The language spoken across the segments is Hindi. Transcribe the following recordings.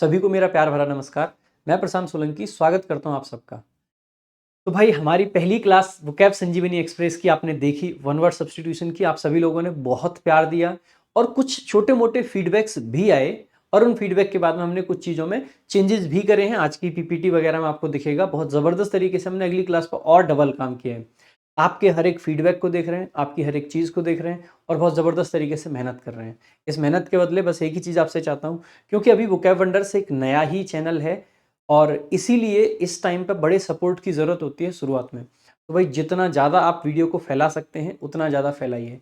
सभी को मेरा प्यार भरा नमस्कार। मैं प्रशांत सोलंकी स्वागत करता हूं आप सबका। तो भाई हमारी पहली क्लास वोकैब संजीवनी एक्सप्रेस की आपने देखी, वन वर्ड सब्स्टिट्यूशन की। आप सभी लोगों ने बहुत प्यार दिया और कुछ छोटे मोटे फीडबैक्स भी आए और उन फीडबैक के बाद में हमने कुछ चीज़ों में चेंजेस भी करे हैं। आज की पीपीटी वगैरह में आपको दिखेगा, बहुत ज़बरदस्त तरीके से हमने अगली क्लास पर और डबल काम किया है। आपके हर एक फीडबैक को देख रहे हैं, आपकी हर एक चीज़ को देख रहे हैं और बहुत ज़बरदस्त तरीके से मेहनत कर रहे हैं। इस मेहनत के बदले बस एक ही चीज़ आपसे चाहता हूँ, क्योंकि अभी वोकैब वंडर्स एक नया ही चैनल है और इसीलिए इस टाइम पे बड़े सपोर्ट की ज़रूरत होती है शुरुआत में। तो भाई जितना ज़्यादा आप वीडियो को फैला सकते हैं उतना ज़्यादा फैलाइए।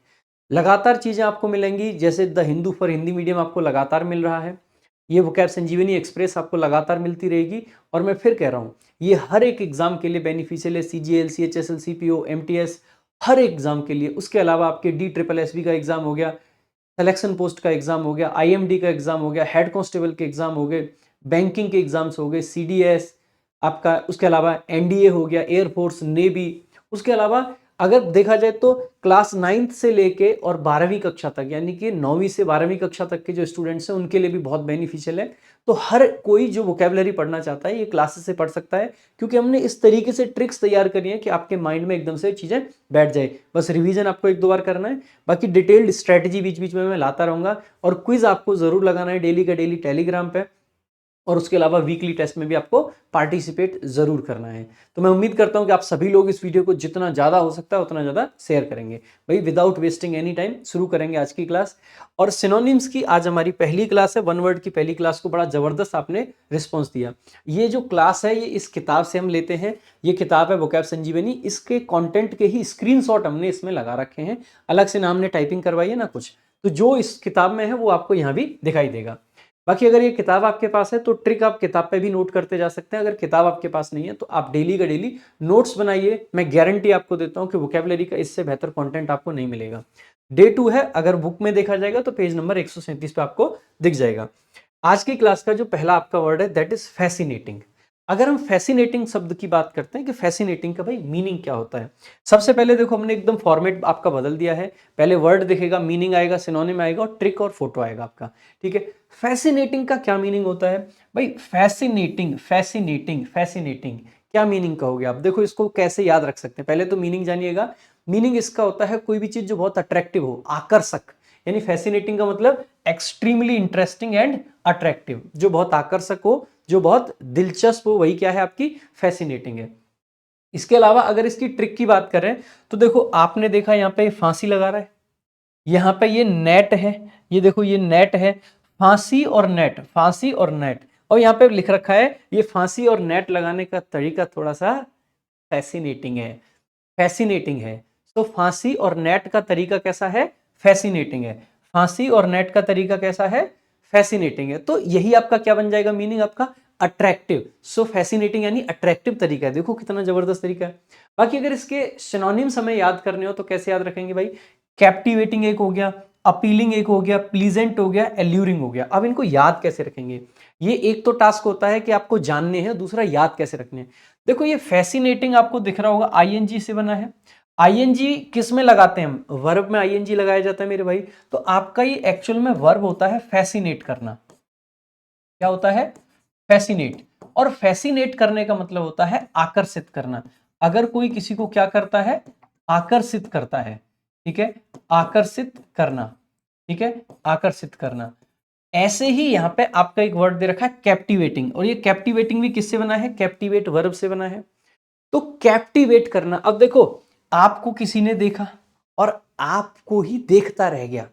लगातार चीज़ें आपको मिलेंगी, जैसे the Hindu for Hindi medium आपको लगातार मिल रहा है, ये वोकैब संजीवनी एक्सप्रेस आपको लगातार मिलती रहेगी। और मैं फिर कह रहा हूँ, ये हर एक एग्ज़ाम के लिए बेनिफिशियल है। CGL, CHSL, CPO, MTS, हर एग्ज़ाम के लिए। उसके अलावा आपके DSSB का एग्ज़ाम हो गया, सिलेक्शन पोस्ट का एग्ज़ाम हो गया, IMD का एग्ज़ाम हो गया, हेड कांस्टेबल के एग्ज़ाम हो गए, बैंकिंग के एग्ज़ाम्स हो गए, CDS आपका, उसके अलावा NDA हो गया, एयरफोर्स, नेवी। उसके अलावा अगर देखा जाए तो क्लास 9th से लेके और 12वीं कक्षा तक, यानी कि 9वीं से 12वीं कक्षा तक के जो स्टूडेंट्स हैं उनके लिए भी बहुत बेनिफिशियल है। तो हर कोई जो वोकैबुलरी पढ़ना चाहता है ये क्लासेस से पढ़ सकता है, क्योंकि हमने इस तरीके से ट्रिक्स तैयार करी है कि आपके माइंड में एकदम से चीज़ें बैठ जाए। बस रिवीजन आपको एक दो बार करना है, बाकी डिटेल्ड स्ट्रेटजी बीच बीच में मैं लाता रहूँगा। और क्विज आपको ज़रूर लगाना है डेली का डेली टेलीग्राम पे, और उसके अलावा वीकली टेस्ट में भी आपको पार्टिसिपेट जरूर करना है। तो मैं उम्मीद करता हूं कि आप सभी लोग इस वीडियो को जितना ज़्यादा हो सकता है उतना ज़्यादा शेयर करेंगे। भाई विदाउट वेस्टिंग एनी टाइम शुरू करेंगे आज की क्लास। और सिनोनिम्स की आज हमारी पहली क्लास है। वन वर्ड की पहली क्लास को बड़ा ज़बरदस्त आपने रिस्पॉन्स दिया। ये जो क्लास है ये इस किताब से हम लेते हैं। ये किताब है वोकैब संजीवनी, इसके कॉन्टेंट के ही स्क्रीनशॉट हमने इसमें लगा रखे हैं। अलग से नाम ने टाइपिंग करवाई है ना कुछ, तो जो इस किताब में है वो आपको यहाँ भी दिखाई देगा। बाकी अगर ये किताब आपके पास है तो ट्रिक आप किताब पे भी नोट करते जा सकते हैं। अगर किताब आपके पास नहीं है तो आप डेली का डेली नोट्स बनाइए। मैं गारंटी आपको देता हूं कि वोकैबुलरी का इससे बेहतर कंटेंट आपको नहीं मिलेगा। डे 2 है, अगर बुक में देखा जाएगा तो पेज नंबर 137 पे आपको दिख जाएगा। आज की क्लास का जो पहला आपका वर्ड है दैट इज फैसिनेटिंग। अगर हम फैसिनेटिंग शब्द की बात करते हैं कि फैसिनेटिंग का भाई मीनिंग क्या होता है, सबसे पहले देखो हमने एकदम फॉर्मेट आपका बदल दिया है। पहले वर्ड दिखेगा, मीनिंग आएगा, सिनोनिम आएगा और ट्रिक और फोटो आएगा आपका। ठीक है, फैसिनेटिंग का क्या मीनिंग होता है भाई? फैसिनेटिंग फैसिनेटिंग फैसिनेटिंग क्या मीनिंग कहोगे आप? देखो इसको कैसे याद रख सकते हैं, पहले तो मीनिंग जानिएगा। मीनिंग इसका होता है कोई भी चीज जो बहुत अट्रैक्टिव हो, आकर्षक। यानी फैसिनेटिंग का मतलब एक्सट्रीमली इंटरेस्टिंग एंड अट्रैक्टिव, जो बहुत आकर्षक हो, जो बहुत दिलचस्प हो, वही क्या है आपकी फैसिनेटिंग है। इसके अलावा अगर इसकी ट्रिक की बात करें तो देखो आपने देखा यहाँ पे फांसी लगा रहा है, यहाँ पे ये नेट है, ये देखो ये नेट है। फांसी और नेट, फांसी और नेट, और यहाँ पे लिख रखा है ये फांसी और नेट लगाने का तरीका थोड़ा सा फैसिनेटिंग है, फैसिनेटिंग है। तो फांसी और नेट का तरीका कैसा है? फैसिनेटिंग है। फांसी और नेट का तरीका कैसा है? फैसिनेटिंग है। तो यही आपका क्या बन जाएगा मीनिंग आपका? अट्रैक्टिव। सो फैसिनेटिंग यानी अट्रैक्टिव तरीका है। देखो कितना जबरदस्त तरीका है। बाकी अगर इसके सिनोनिम्स हमें याद करने हो तो कैसे याद रखेंगे भाई? कैप्टिवेटिंग एक हो गया, अपीलिंग एक हो गया, प्लीजेंट हो गया, एल्यूरिंग हो गया। अब इनको याद कैसे रखेंगे? ये एक तो टास्क होता है कि आपको जानने हैं, दूसरा याद कैसे रखने हैं। देखो ये फैसिनेटिंग आपको दिख रहा होगा ING से बना है। ING किस में लगाते हैं हम? वर्ब में ING लगाया जाता है मेरे भाई। तो आपका ये एक्चुअल में वर्ब होता है फैसिनेट करना। क्या होता है? फैसिनेट। और फैसिनेट करने का मतलब होता है आकर्षित करना। अगर कोई किसी को क्या करता है? आकर्षित करता है। ठीक है, आकर्षित करना। ठीक है, आकर्षित करना। ऐसे ही यहां पे आपका एक वर्ड दे रखा है कैप्टिवेटिंग, और ये कैप्टिवेटिंग भी किससे बना है? कैप्टिवेट वर्ब से बना है। तो कैप्टिवेट करना, अब देखो आपको किसी ने देखा और आपको ही देखता रह गया।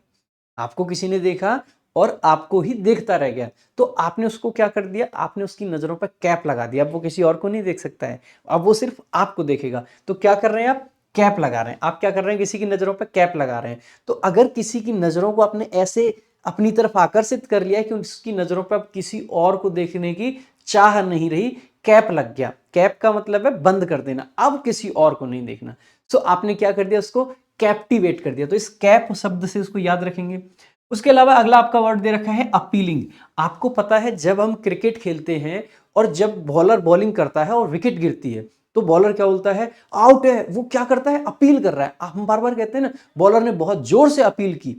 आपको किसी ने देखा और आपको ही देखता रह गया, तो आपने उसको क्या कर दिया? आपने उसकी नजरों पर कैप लगा दिया। अब वो किसी और को नहीं देख सकता है, अब वो सिर्फ आपको देखेगा। तो क्या कर रहे हैं आप? कैप लगा रहे हैं। आप क्या कर रहे हैं? किसी की नजरों पर कैप लगा रहे हैं। तो अगर किसी की नजरों को आपने ऐसे अपनी तरफ आकर्षित कर लिया है कि उसकी नजरों पर अब किसी और को देखने की चाह नहीं रही, कैप लग गया। कैप का मतलब है बंद कर देना, अब किसी और को नहीं देखना। सो आपने क्या कर दिया? उसको कैप्टिवेट कर दिया। तो इस कैप शब्द से उसको याद रखेंगे। उसके अलावा अगला आपका वर्ड दे रखा है अपीलिंग। आपको पता है जब हम क्रिकेट खेलते हैं और जब बॉलर बॉलिंग करता है और विकेट गिरती है तो बॉलर क्या बोलता है? आउट है। वो क्या करता है? अपील कर रहा है। हम बार बार कहते हैं ना बॉलर ने बहुत जोर से अपील की।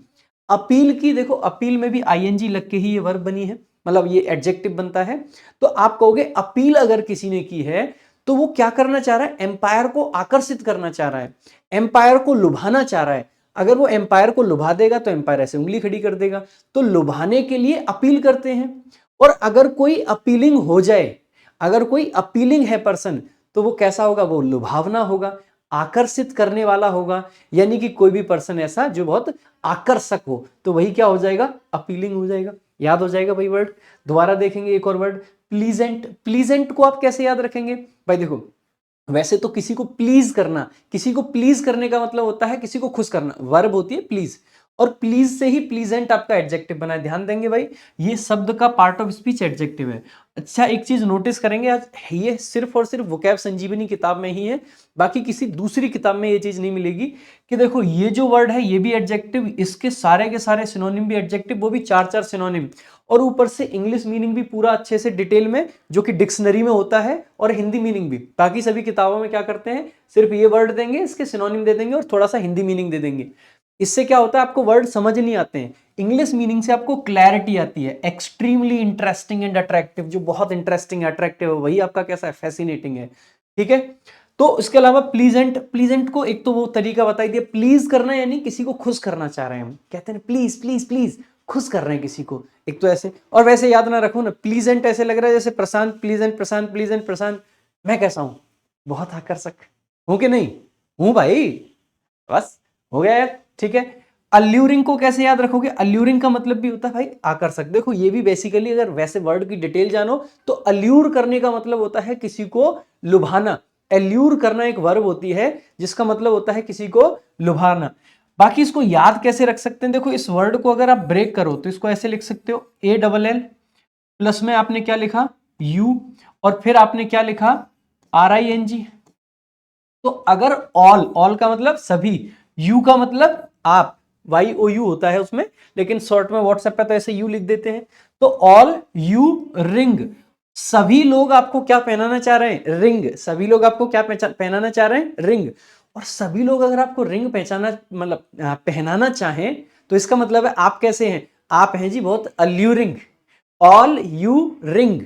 अपील की, देखो अपील में भी ING लग के ही ये वर्ब बनी है। मतलब ये एडजेक्टिव बनता है। तो आप कहोगे अपील अगर किसी ने की है तो वो क्या करना चाह रहा है, एम्पायर को आकर्षित करना चाह रहा है, एम्पायर को लुभाना चाह रहा है। अगर वो एम्पायर को लुभा देगा तो एम्पायर ऐसे उंगली खड़ी कर देगा, तो लुभाने के लिए अपील करते हैं। और अगर कोई अपीलिंग हो जाए, अगर कोई अपीलिंग है पर्सन, तो वो कैसा होगा, वो लुभावना होगा, आकर्षित करने वाला होगा, यानी कि कोई भी पर्सन ऐसा जो बहुत आकर्षक हो, तो वही क्या हो जाएगा, अपीलिंग हो जाएगा। याद हो जाएगा भाई वर्ड। दोबारा देखेंगे एक और वर्ड, प्लीजेंट। प्लीजेंट को आप कैसे याद रखेंगे भाई, देखो वैसे तो किसी को प्लीज करना, किसी को प्लीज करने का मतलब होता है किसी को खुश करना, वर्ब होती है प्लीज, और प्लीज से ही प्लीजेंट आपका एडजेक्टिव बना है। ध्यान देंगे भाई, ये शब्द का पार्ट ऑफ स्पीच एडजेक्टिव है। अच्छा एक चीज नोटिस करेंगे, आज ये सिर्फ और सिर्फ वोकैब संजीवनी किताब में ही है, बाकी किसी दूसरी किताब में ये चीज नहीं मिलेगी कि देखो ये जो वर्ड है ये भी एडजेक्टिव, इसके सारे के सारे सिनोनिम भी एडजेक्टिव, वो भी 4-4 सिनोनिम, और ऊपर से इंग्लिश मीनिंग भी पूरा अच्छे से डिटेल में जो कि डिक्शनरी में होता है, और हिंदी मीनिंग भी। बाकी सभी किताबों में क्या करते हैं, सिर्फ ये वर्ड देंगे, इसके सिनोनिम दे देंगे और थोड़ा सा हिंदी मीनिंग दे देंगे। इससे क्या होता है, आपको वर्ड समझ नहीं आते हैं, इंग्लिश मीनिंग से आपको क्लैरिटी आती है। एक्सट्रीमली इंटरेस्टिंग एंड अट्रैक्टिव, जो बहुत इंटरेस्टिंग है, अट्रैक्टिव है, वही आपका कैसा है, फैसिनेटिंग है। ठीक है, तो इसके अलावा प्लीजेंट, प्लीजेंट को एक तो वो तरीका बताई दिया, प्लीज करना यानी किसी को खुश करना चाह रहे हैं हम, कहते हैं प्लीज प्लीज प्लीज, खुश कर रहे हैं किसी को, एक तो ऐसे। और वैसे याद ना रखो ना, प्लीजेंट ऐसे लग रहा है जैसे प्रशांत प्लीजेंट, प्रशांत प्लीजेंट, प्रशांत मैं कैसा हूं, बहुत आकर्षक हूं कि नहीं, हूं भाई, बस हो गया यार। ठीक है, अल्यूरिंग को कैसे याद रखोगे, अल्यूरिंग का मतलब भी होता है भाई आकर्षक। देखो ये भी बेसिकली अगर वैसे वर्ड की डिटेल जानो तो अल्यूर करने का मतलब होता है किसी को लुभाना। एल्यूर करना एक वर्ब होती है जिसका मतलब होता है किसी को लुभाना। बाकी इसको याद कैसे रख सकते हैं, देखो इस वर्ड को अगर आप ब्रेक करो तो इसको ऐसे लिख सकते हो, ALL प्लस में आपने क्या लिखा, यू, और फिर आपने क्या लिखा, RING। तो अगर ऑल, ऑल का मतलब सभी, यू का मतलब आप, YOU होता है उसमें, लेकिन शॉर्ट में व्हाट्सएप पे तो ऐसे यू लिख देते हैं। तो ऑल यू रिंग, सभी लोग आपको क्या पहनाना चाह रहे हैं, रिंग। सभी लोग आपको क्या पहनाना चाह रहे हैं, रिंग। और सभी लोग अगर आपको रिंग पहचाना मतलब पहनाना चाहें तो इसका मतलब है आप कैसे हैं, आप हैं जी बहुत अल्यूरिंग। ऑल यू रिंग,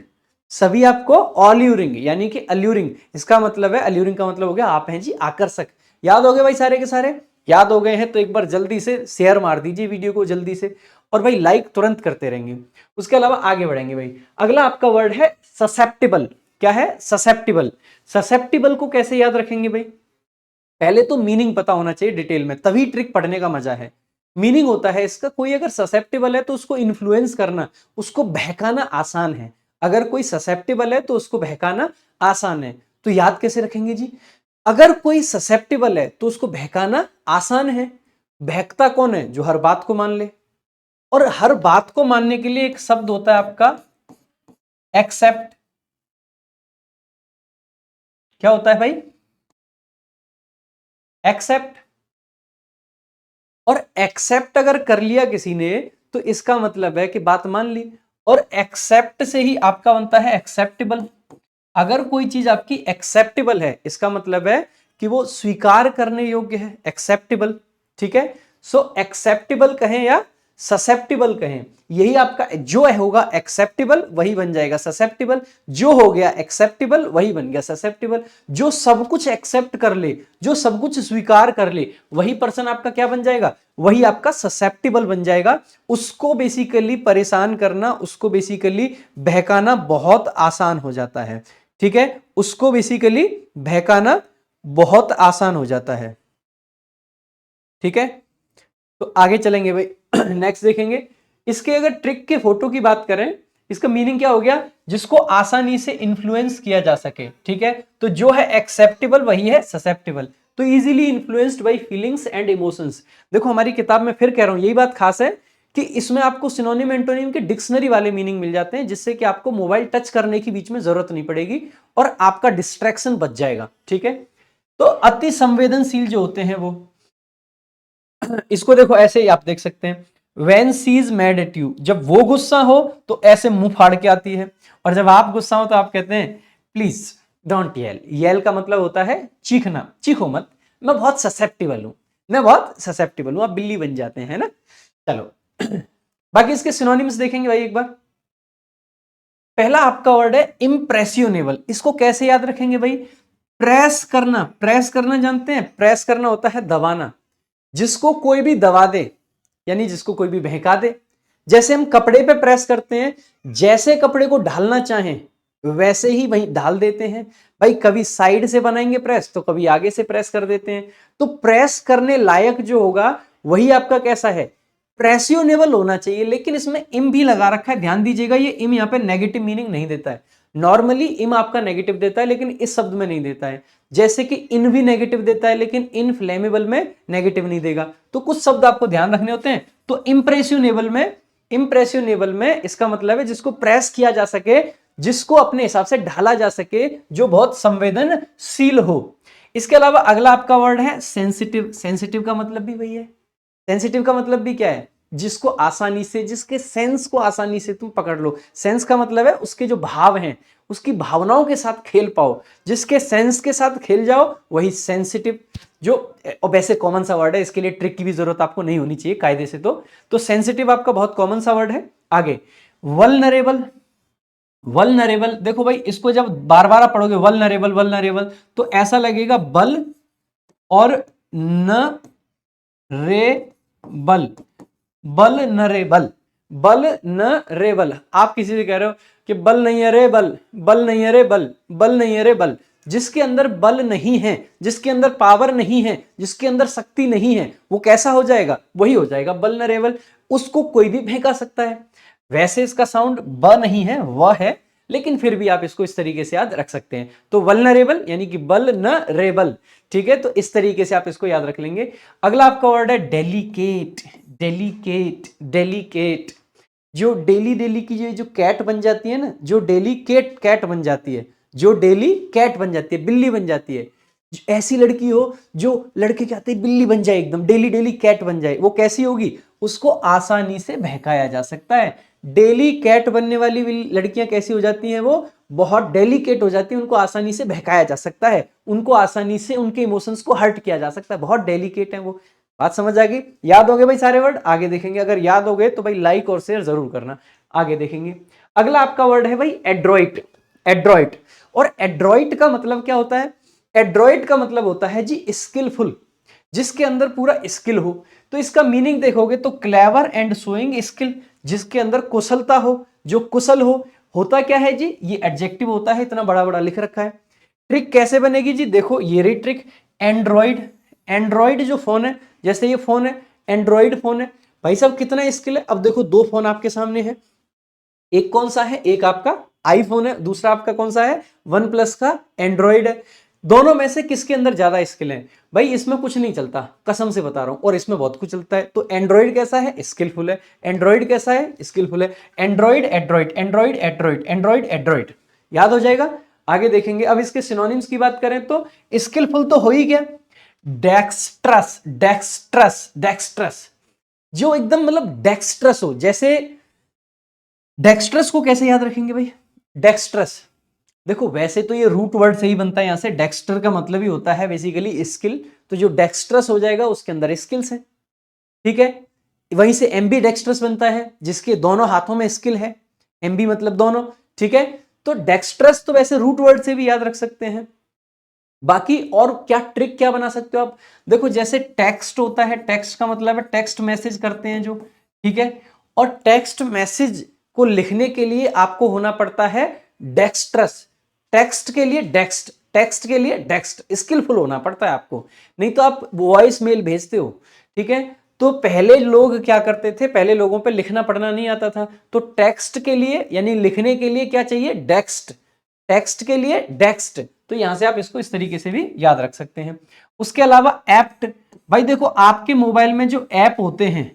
सभी आपको ऑल यू रिंग यानी कि अल्यूरिंग, इसका मतलब है, अल्यूरिंग का मतलब हो गया आप हैं जी आकर्षक। याद हो गए भाई सारे के सारे, याद हो गए हैं तो एक बार जल्दी से शेयर मार दीजिए वीडियो को जल्दी से, और भाई लाइक तुरंत करते रहेंगे। उसके अलावा आगे बढ़ेंगे भाई, अगला आपका वर्ड है ससेप्टिबल। क्या है, ससेप्टिबल। ससेप्टिबल को कैसे याद रखेंगे भाई, पहले तो मीनिंग पता होना चाहिए डिटेल में, तभी ट्रिक पढ़ने का मजा है। मीनिंग होता है इसका, कोई अगर ससेप्टिबल है तो उसको इन्फ्लुएंस करना, उसको बहकाना आसान है। अगर कोई ससेप्टिबल है तो उसको बहकाना आसान है। तो याद कैसे रखेंगे जी, अगर कोई ससेप्टिबल है तो उसको बहकाना आसान है। बहकता कौन है, जो हर बात को मान ले, और हर बात को मानने के लिए एक शब्द होता है आपका एक्सेप्ट। क्या होता है भाई, एक्सेप्ट। और एक्सेप्ट अगर कर लिया किसी ने तो इसका मतलब है कि बात मान ली, और एक्सेप्ट से ही आपका बनता है एक्सेप्टेबल। अगर कोई चीज आपकी एक्सेप्टेबल है इसका मतलब है कि वो स्वीकार करने योग्य है, एक्सेप्टेबल। ठीक है, सो एक्सेप्टेबल कहें या ससेप्टिबल कहें, यही आपका जो होगा एक्सेप्टेबल वही बन जाएगा ससेप्टिबल, जो हो गया एक्सेप्टेबल वही बन गया ससेप्टिबल। जो सब कुछ एक्सेप्ट कर ले, जो सब कुछ स्वीकार कर ले, वही पर्सन आपका क्या बन जाएगा, वही आपका ससेप्टिबल बन जाएगा। उसको बेसिकली परेशान करना, उसको बेसिकली बहकाना बहुत आसान हो जाता है। ठीक है, उसको बेसिकली बहकाना बहुत आसान हो जाता है। ठीक है, तो आगे चलेंगे भाई नेक्स्ट देखेंगे। इसके अगर ट्रिक के फोटो की बात करें, इसका मीनिंग क्या हो गया, जिसको आसानी से इन्फ्लुएंस किया जा सके। ठीक है, तो जो है एक्सेप्टेबल वही है ससेप्टेबल। तो easily influenced by feelings and emotions. देखो हमारी किताब में फिर कह रहा हूं, यही बात खास है कि इसमें आपको सिनोनिम एंटोनिम के डिक्शनरी वाले मीनिंग मिल जाते हैं, जिससे कि आपको मोबाइल टच करने की बीच में जरूरत नहीं पड़ेगी और आपका डिस्ट्रैक्शन बच जाएगा। ठीक है, तो अति संवेदनशील जो होते हैं वो, इसको देखो ऐसे ही आप देख सकते हैं, When she is mad at you, जब वो गुस्सा हो तो ऐसे मुंह फाड़ के आती है, और जब आप गुस्सा हो तो आप कहते हैं प्लीज डोंट येल। येल का मतलब होता है चीखना, चीखो मत, मैं बहुत ससेप्टिबल हूं, मैं बहुत ससेप्टिबल हूं, आप बिल्ली बन जाते हैं, है ना। चलो बाकी इसके सिनोनिम्स देखेंगे भाई एक बार। पहला आपका वर्ड है इम्प्रेसियोनेबल। इसको कैसे याद रखेंगे भाई? प्रेस करना, प्रेस करना जानते हैं? प्रेस करना होता है दबाना, जिसको कोई भी दबा दे, यानी जिसको कोई भी बहका दे। जैसे हम कपड़े पे प्रेस करते हैं, जैसे कपड़े को ढालना चाहें वैसे ही वही ढाल देते हैं भाई। कभी साइड से बनाएंगे प्रेस तो कभी आगे से प्रेस कर देते हैं। तो प्रेस करने लायक जो होगा वही आपका कैसा है? प्रेसियोनेबल होना चाहिए। लेकिन इसमें इम भी लगा रखा है, ध्यान दीजिएगा, ये इम यहाँ पे नेगेटिव मीनिंग नहीं देता है। नॉर्मली इम आपका नेगेटिव देता है लेकिन इस शब्द में नहीं देता है। जैसे कि इन भी नेगेटिव देता है लेकिन इनफ्लेमेबल में नेगेटिव नहीं देगा। तो कुछ शब्द आपको ध्यान रखने होते हैं। तो इम्प्रेसियोनेबल में इसका मतलब है जिसको प्रेस किया जा सके, जिसको अपने हिसाब से ढाला जा सके, जो बहुत संवेदनशील हो। इसके अलावा अगला आपका वर्ड है सेंसिटिव। सेंसिटिव का मतलब भी वही है। सेंसिटिव का मतलब भी क्या है? जिसको आसानी से, जिसके सेंस को आसानी से तुम पकड़ लो। सेंस का मतलब है उसके जो भाव हैं, उसकी भावनाओं के साथ खेल पाओ। जिसके सेंस के साथ खेल जाओ वही सेंसिटिव। जो वैसे कॉमन सा वर्ड है, इसके लिए ट्रिक की भी जरूरत आपको नहीं होनी चाहिए कायदे से। तो सेंसिटिव आपका बहुत कॉमन सा वर्ड है। आगे वल्नरेबल। वल्नरेबल देखो भाई, इसको जब बार बार आप पढ़ोगे वल्नरेबल वल्नरेबल तो ऐसा लगेगा बल और न रे बल, बल न रे बल, बल न रे बल। आप किसी से कह रहे हो कि बल नहीं है रे बल, बल नहीं है रे बल, बल नहीं है रे बल। जिसके अंदर बल नहीं है, जिसके अंदर पावर नहीं है, जिसके अंदर शक्ति नहीं है, वो कैसा हो जाएगा? वही हो जाएगा बल न रे बल। उसको कोई भी फेंका सकता है। वैसे इसका साउंड ब नहीं है, वह है, लेकिन फिर भी आप इसको इस तरीके से याद रख सकते हैं। तो वल्नरेबल यानी कि बल न रेबल। ठीक है, तो इस तरीके से आप इसको याद रख लेंगे। अगला आपका वर्ड है डेलिकेट। Delicate, delicate. जो डेली डेली की जो कैट बन जाती है ना, जो डेली कैट बन जाती है, जो डेली कैट बन जाती है, बिल्ली बन जाती है। ऐसी लड़की हो जो लड़के कहते हैं बिल्ली बन जाए, एकदम डेली डेली कैट बन जाए, वो कैसी होगी? उसको आसानी से बहकाया जा सकता है। डेली कैट बनने वाली लड़कियां कैसी हो जाती हैं? वो बहुत डेलिकेट हो जाती है, उनको आसानी से बहकाया जा सकता है, उनको आसानी से उनके इमोशंस को हर्ट किया जा सकता है, बहुत डेलिकेट है वो। बात समझ आ गई? याद हो गए भाई सारे वर्ड? आगे देखेंगे। अगर याद हो गए तो भाई लाइक और शेयर जरूर करना। आगे देखेंगे। अगला आपका वर्ड है भाई एड्रॉइट। एड्रॉइट, और एड्रॉइट का मतलब क्या होता है? एड्रॉइट का मतलब होता है जी स्किलफुल, जिसके अंदर पूरा स्किल हो। तो इसका मीनिंग देखोगे तो क्लेवर एंड शोइंग स्किल, जिसके अंदर कुशलता हो, जो कुशल हो। होता क्या है जी? ये एडजेक्टिव होता है, इतना बड़ा बड़ा लिख रखा है। ट्रिक कैसे बनेगी जी? देखो ये रही ट्रिक। एंड्रॉइड, एंड्रॉइड जो फोन है, जैसे ये फोन है, एंड्रॉइड फोन है। भाई साहब कितना स्किल है? अब देखो दो फोन आपके सामने है, एक कौन सा है? एक आपका आईफोन है, दूसरा आपका कौन सा है? वन प्लस का एंड्रॉइड है। दोनों में से किसके अंदर ज्यादा स्किल है? भाई इसमें कुछ नहीं चलता, कसम से बता रहा हूं, और इसमें बहुत कुछ चलता है। तो एंड्रॉइड कैसा है? स्किलफुल है। एंड्रॉइड कैसा है? स्किलफुल है। Android Android, Android Android, Android Android. याद हो जाएगा। आगे देखेंगे। अब इसके सिनोनिम्स की बात करें तो स्किलफुल तो हो ही गया। डेक्स्ट्रस, डेक्स्ट्रस, डेक्स्ट्रस, जो एकदम मतलब डेक्स्ट्रस हो। जैसे डेक्स्ट्रस को कैसे याद रखेंगे भाई? डेक्स्ट्रस, देखो वैसे तो ये रूट वर्ड से ही बनता है, यहां से डेक्स्टर का मतलब ही होता है बेसिकली स्किल। तो जो डेक्स्ट्रस हो जाएगा उसके अंदर स्किल्स है। ठीक है, वहीं से एम्बी डेक्स्ट्रस बनता है, जिसके दोनों हाथों में स्किल है। एम्बी मतलब दोनों। ठीक है, तो डेक्स्ट्रस तो वैसे रूट वर्ड से भी याद रख सकते हैं। बाकी और क्या ट्रिक क्या बना सकते हो आप? देखो जैसे टेक्स्ट होता है, टेक्स्ट का मतलब है टेक्स्ट मैसेज करते हैं जो। ठीक है, और टेक्स्ट मैसेज को लिखने के लिए आपको होना पड़ता है डेक्स्ट्रस। टेक्स्ट के लिए डेक्स्ट, टेक्स्ट के लिए डेक्स्ट, स्किलफुल होना पड़ता है आपको, नहीं तो आप वॉइस मेल भेजते हो। ठीक है, तो पहले लोग क्या करते थे? पहले लोगों पे लिखना पढ़ना नहीं आता था, तो टेक्स्ट के लिए यानी लिखने के लिए क्या चाहिए? डेक्स्ट। टेक्स्ट के लिए डेक्स्ट। तो यहां से आप इसको इस तरीके से भी याद रख सकते हैं। उसके अलावा एप्ट, भाई देखो आपके मोबाइल में जो ऐप होते हैं,